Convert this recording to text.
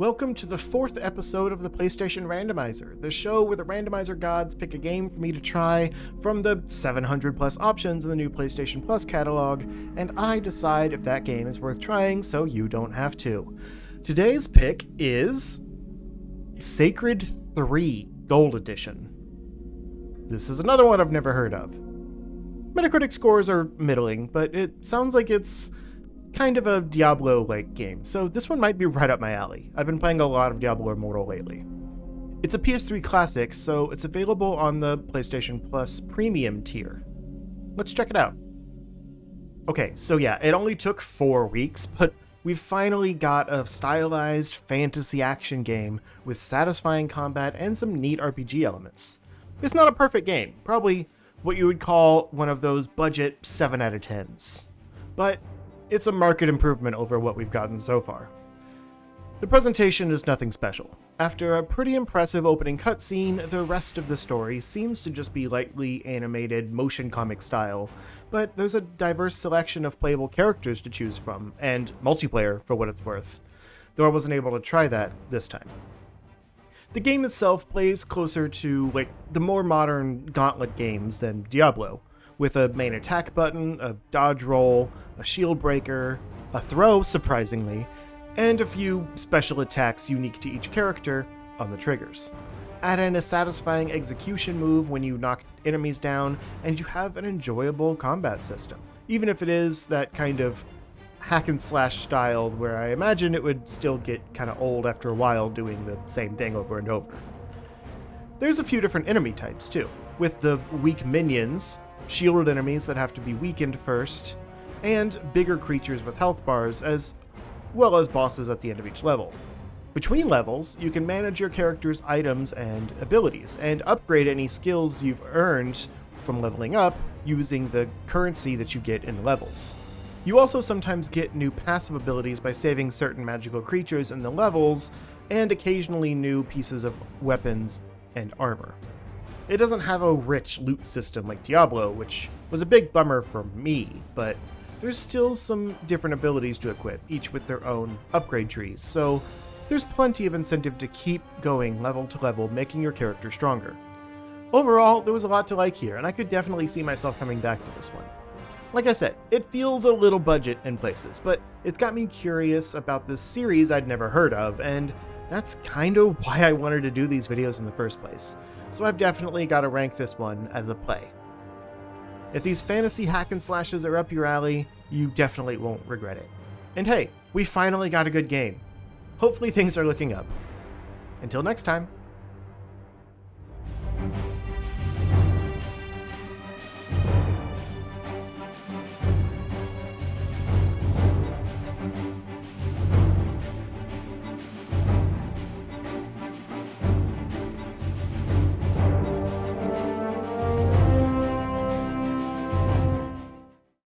Welcome to the 4th episode of the PlayStation Randomizer, the show where the randomizer gods pick a game for me to try from the 700 plus options in the new PlayStation Plus catalog, and I decide if that game is worth trying so you don't have to. Today's pick is Sacred 3 Gold Edition. This is another one I've never heard of. Metacritic scores are middling, but it sounds like it's kind of a Diablo-like game, so this one might be right up my alley. I've been playing a lot of Diablo Immortal lately. It's a PS3 classic, so it's available on the PlayStation Plus Premium tier. Let's check it out. Okay, so yeah, it only took 4 weeks, but we've finally got a stylized fantasy action game with satisfying combat and some neat RPG elements. It's not a perfect game, probably what you would call one of those budget 7 out of 10s. But it's a marked improvement over what we've gotten so far. The presentation is nothing special. After a pretty impressive opening cutscene, the rest of the story seems to just be lightly animated motion comic style, but there's a diverse selection of playable characters to choose from, and multiplayer for what it's worth, though I wasn't able to try that this time. The game itself plays closer to the more modern Gauntlet games than Diablo, with a main attack button, a dodge roll, a shield breaker, a throw, surprisingly, and a few special attacks unique to each character on the triggers. Add in a satisfying execution move when you knock enemies down, and you have an enjoyable combat system, even if it is that kind of hack and slash style where I imagine it would still get kind of old after a while doing the same thing over and over. There's a few different enemy types too, with the weak minions, shielded enemies that have to be weakened first, and bigger creatures with health bars, as well as bosses at the end of each level. Between levels, you can manage your character's items and abilities, and upgrade any skills you've earned from leveling up using the currency that you get in the levels. You also sometimes get new passive abilities by saving certain magical creatures in the levels, and occasionally new pieces of weapons and armor. It doesn't have a rich loot system like Diablo, which was a big bummer for me, but there's still some different abilities to equip, each with their own upgrade trees, so there's plenty of incentive to keep going level to level, making your character stronger. Overall, there was a lot to like here, and I could definitely see myself coming back to this one. Like I said, it feels a little budget in places, but it's got me curious about this series I'd never heard of, and that's kind of why I wanted to do these videos in the first place. So I've definitely got to rank this one as a play. If these fantasy hack and slashes are up your alley, you definitely won't regret it. And hey, we finally got a good game. Hopefully things are looking up. Until next time.